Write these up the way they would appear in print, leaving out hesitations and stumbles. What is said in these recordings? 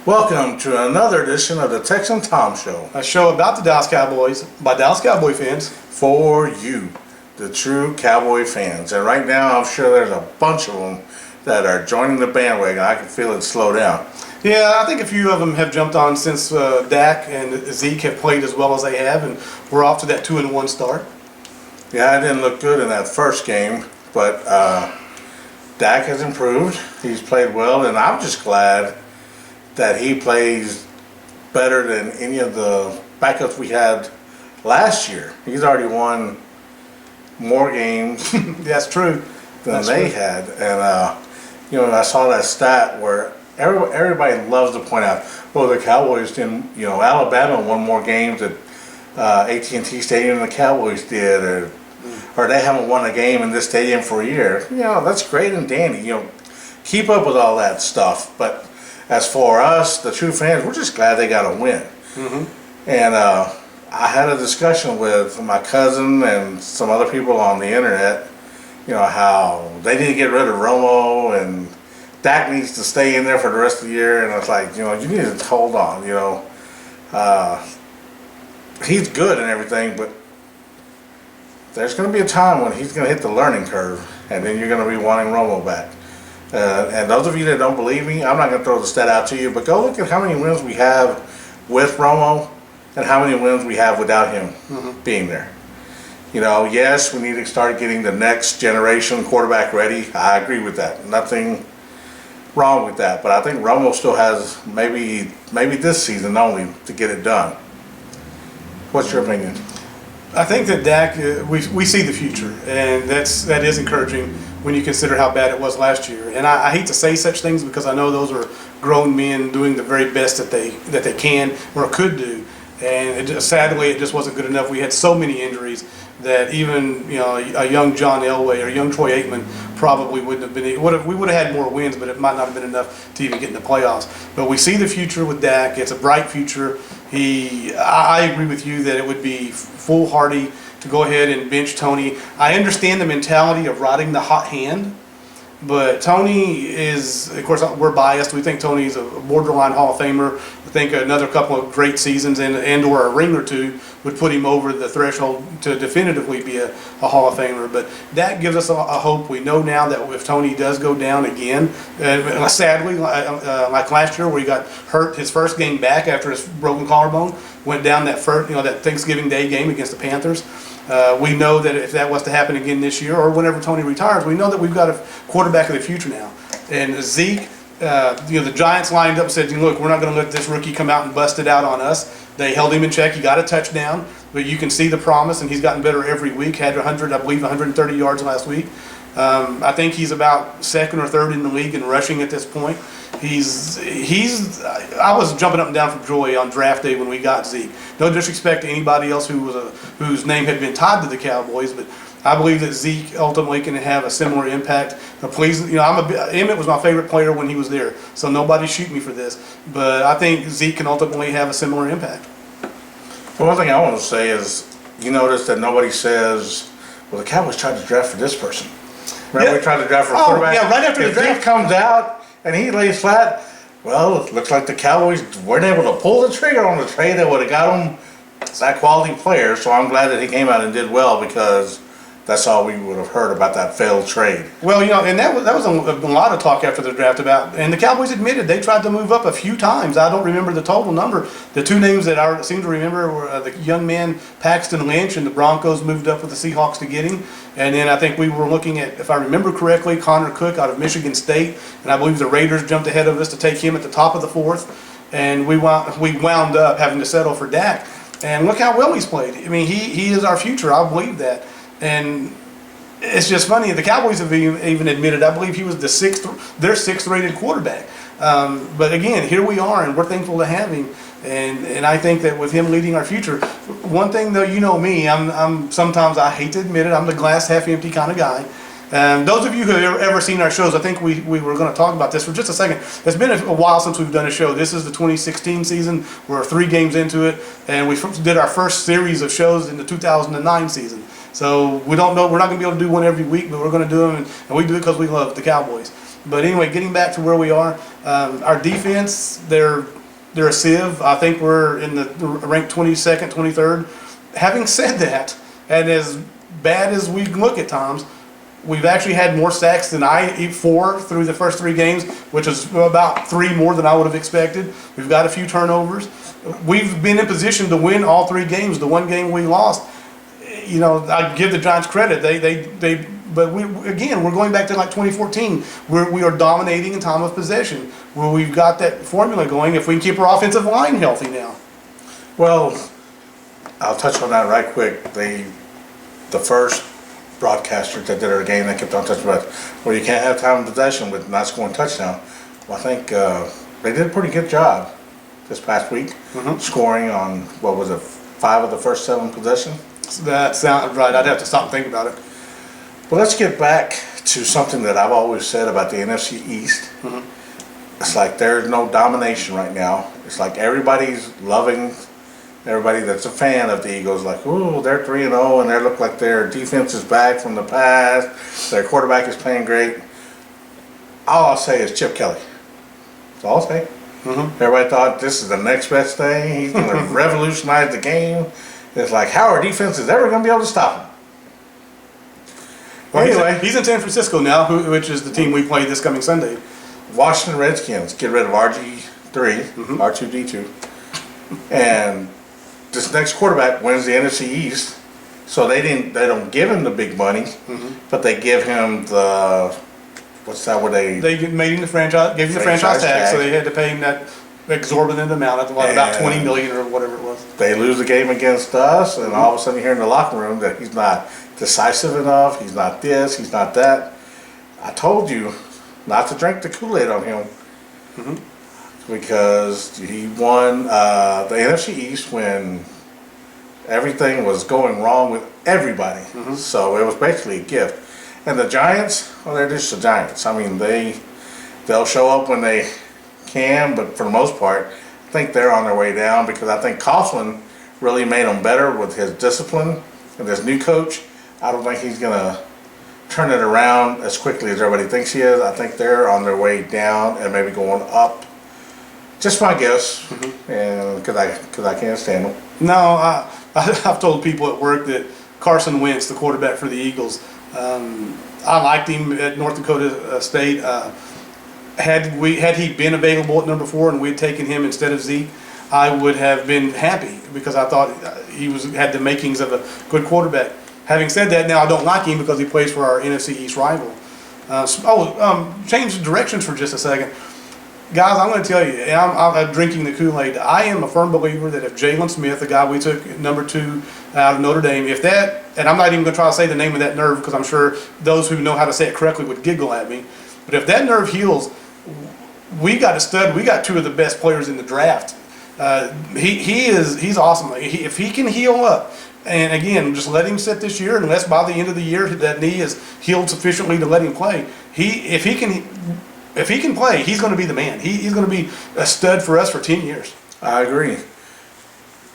Welcome to another edition of the Tex and Tom Show. A show about the Dallas Cowboys by Dallas Cowboy fans. For you, the true Cowboy fans. And right now, I'm sure there's a bunch of them that are joining the bandwagon. I can feel it slow down. Yeah, I think a few of them have jumped on since Dak and Zeke have played as well as they have, and we're off to that 2-1 start. Yeah, I didn't look good in that first game, but Dak has improved. He's played well, and I'm just glad that he plays better than any of the backups we had last year. He's already won more games That's true. than they had. And, I saw that stat where everybody loves to point out, well, the Cowboys didn't, Alabama won more games at AT&T Stadium than the Cowboys did, or they haven't won a game in this stadium for a year. That's great and dandy. Keep up with all that stuff. But as for us, the true fans, we're just glad they got a win. Mm-hmm. And I had a discussion with my cousin and some other people on the internet, how they need to get rid of Romo and Dak needs to stay in there for the rest of the year. And I was like, you need to hold on, he's good and everything, but there's going to be a time when he's going to hit the learning curve, and then you're going to be wanting Romo back. And those of you that don't believe me, I'm not going to throw the stat out to you, but go look at how many wins we have with Romo and how many wins we have without him being there. Yes, we need to start getting the next generation quarterback ready. I agree with that. Nothing wrong with that, but I think Romo still has maybe this season only to get it done. What's your opinion? I think that Dak, we see the future, and that is encouraging when you consider how bad it was last year. And I hate to say such things because I know those are grown men doing the very best that they can or could do. And sadly, it just wasn't good enough. We had so many injuries that even a young John Elway or a young Troy Aikman probably wouldn't have been. We would have had more wins, but it might not have been enough to even get in the playoffs. But we see the future with Dak. It's a bright future. I agree with you that it would be foolhardy to go ahead and bench Tony. I understand the mentality of riding the hot hand, but Tony is, of course, we're biased. We think Tony's a borderline Hall of Famer. I think another couple of great seasons and or a ring or two would put him over the threshold to definitively be a Hall of Famer. But that gives us a hope. We know now that if Tony does go down again, and sadly, like last year where he got hurt his first game back after his broken collarbone, went down that first, that Thanksgiving Day game against the Panthers. We know that if that was to happen again this year or whenever Tony retires, we know that we've got a quarterback of the future now. And Zeke, the Giants lined up and said, look, we're not going to let this rookie come out and bust it out on us. They held him in check. He got a touchdown, but you can see the promise, and he's gotten better every week. Had 130 yards last week. I think he's about second or third in the league in rushing at this point. I was jumping up and down for joy on draft day when we got Zeke. No disrespect to anybody else whose name had been tied to the Cowboys, but I believe that Zeke ultimately can have a similar impact. Please, Emmett was my favorite player when he was there, so nobody shoot me for this. But I think Zeke can ultimately have a similar impact. Well, one thing I want to say is, you notice that nobody says, well, the Cowboys tried to draft for this person. Remember we tried to draft for a quarterback? Yeah, right after the draft. If Zeke comes out and he lays flat, well, it looks like the Cowboys weren't able to pull the trigger on the trade that would have got him that quality player. So I'm glad that he came out and did well, because that's all we would have heard about that failed trade. Well, and that was a lot of talk after the draft about, and the Cowboys admitted they tried to move up a few times. I don't remember the total number. The two names that I seem to remember were the young man Paxton Lynch, and the Broncos moved up with the Seahawks to get him. And then I think we were looking at, if I remember correctly, Connor Cook out of Michigan State, and I believe the Raiders jumped ahead of us to take him at the top of the fourth, and we wound up having to settle for Dak. And look how well he's played. I mean, he is our future. I believe that. And it's just funny. The Cowboys have even admitted, I believe he was their sixth rated quarterback. But again, here we are, and we're thankful to have him. And I think that with him leading our future, one thing though, me, I'm sometimes, I hate to admit it, I'm the glass half empty kind of guy. Those of you who have ever seen our shows, I think we were going to talk about this for just a second. It's been a while since we've done a show. This is the 2016 season. We're 3 games into it, and we did our first series of shows in the 2009 season. So we don't know, we're not going to be able to do one every week, but we're going to do them, and we do it because we love the Cowboys. But anyway, getting back to where we are, our defense, they're They're a sieve. I think we're in the ranked 22nd, 23rd. Having said that, and as bad as we look at times, we've actually had more sacks than four through the first 3 games, which is about 3 more than I would have expected. We've got a few turnovers. We've been in position to win all 3 games. The one game we lost, I give the Giants credit. But we're going back to like 2014, where we are dominating in time of possession, where we've got that formula going. If we can keep our offensive line healthy now. Well, I'll touch on that right quick. The first broadcaster that did our game, they kept on touching about, well, you can't have time of possession with not scoring touchdown. Well, I think they did a pretty good job this past week, scoring on, 5 of the first 7 possessions. That sounds right. I'd have to stop and think about it. Well, let's get back to something that I've always said about the NFC East. It's like there's no domination right now. It's like everybody's loving, everybody that's a fan of the Eagles, like, ooh, they're 3-0, and they look like their defense is back from the past. Their quarterback is playing great. All I'll say is Chip Kelly. That's all I'll say. Everybody thought this is the next best thing. He's going to revolutionize the game. It's like, how our defense is ever going to be able to stop him? Well, anyway, he's in San Francisco now, which is the team we play this coming Sunday. Washington Redskins get rid of RG3, R2D2, and this next quarterback wins the NFC East. So they don't give him the big money, but they give him the They made him the franchise, gave him the franchise tag, so they had to pay him that exorbitant amount of about $20 million or whatever it was. They lose the game against us, and all of a sudden you hear in the locker room that he's not decisive enough, he's not this, he's not that. I told you not to drink the Kool-Aid on him, because he won the NFC East when everything was going wrong with everybody. So it was basically a gift. And the Giants, well, they're just the Giants. I mean, they'll show up when they can, but for the most part, I think they're on their way down, because I think Coughlin really made them better with his discipline. And this new coach, I don't think he's going to turn it around as quickly as everybody thinks he is. I think they're on their way down and maybe going up. Just my guess, and because I can't stand them. No, I've told people at work that Carson Wentz, the quarterback for the Eagles, I liked him at North Dakota State. Had he been available at number 4 and we'd taken him instead of Zeke, I would have been happy, because I thought he had the makings of a good quarterback. Having said that, now I don't like him because he plays for our NFC East rival. Change directions for just a second. Guys, I'm going to tell you, and I'm drinking the Kool-Aid. I am a firm believer that if Jalen Smith, the guy we took at number 2 out of Notre Dame, and I'm not even going to try to say the name of that nerve, because I'm sure those who know how to say it correctly would giggle at me. But if that nerve heals, we got a stud. We got 2 of the best players in the draft. He's awesome. If he can heal up, and again, just let him sit this year, unless by the end of the year that knee is healed sufficiently to let him play. If he can play, he's going to be the man. He's going to be a stud for us for 10 years. I agree.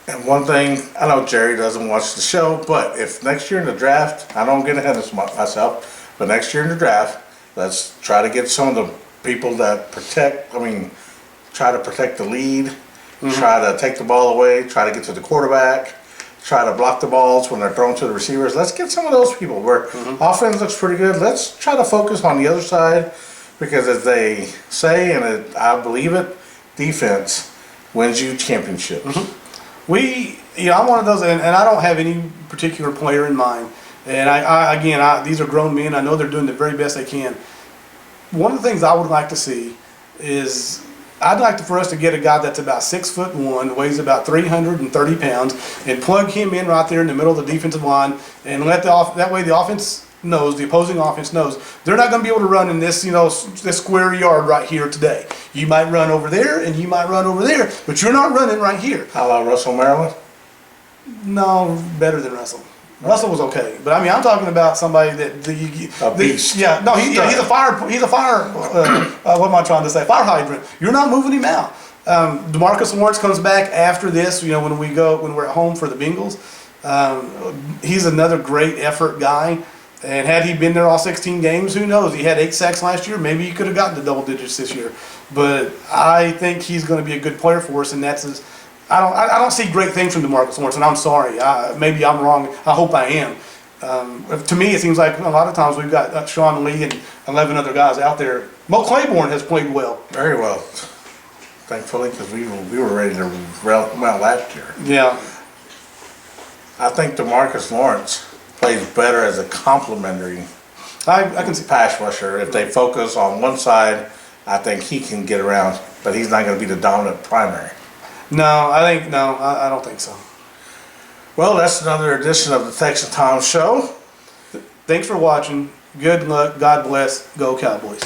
And one thing, I know Jerry doesn't watch the show, but if next year in the draft, I don't get ahead of myself, but next year in the draft, let's try to get some of the people that try to protect the lead, try to take the ball away, try to get to the quarterback, try to block the balls when they're thrown to the receivers. Let's get some of those people where offense looks pretty good. Let's try to focus on the other side, because as they say, and I believe it, defense wins you championships. I'm one of those, and I don't have any particular player in mind. And these are grown men. I know they're doing the very best they can. One of the things I would like to see is, I'd like for us to get a guy that's about 6'1", weighs about 330 pounds, and plug him in right there in the middle of the defensive line, and that way the offense knows, the opposing offense knows, they're not going to be able to run in this, this square yard right here today. You might run over there, and you might run over there, but you're not running right here. How about Russell Maryland? No, better than Russell. Russell was okay, but I'm talking about somebody that a beast. He's a fire. What am I trying to say? Fire hydrant. You're not moving him out. DeMarcus Lawrence comes back after this. When we're at home for the Bengals, he's another great effort guy. And had he been there all 16 games, who knows? He had 8 sacks last year. Maybe he could have gotten to double digits this year. But I think he's going to be a good player for us, and that's his. I don't see great things from DeMarcus Lawrence, and I'm sorry. Maybe I'm wrong. I hope I am. To me, it seems like a lot of times we've got Sean Lee and 11 other guys out there. Mo Claiborne has played well. Very well. Thankfully, because we were ready to well last year. Yeah. I think DeMarcus Lawrence plays better as a complementary I can see. pass rusher. If they focus on one side, I think he can get around, but he's not going to be the dominant primary. No, I don't think so. Well, that's another edition of the Tex and Tom Show. Thanks for watching. Good luck. God bless. Go Cowboys.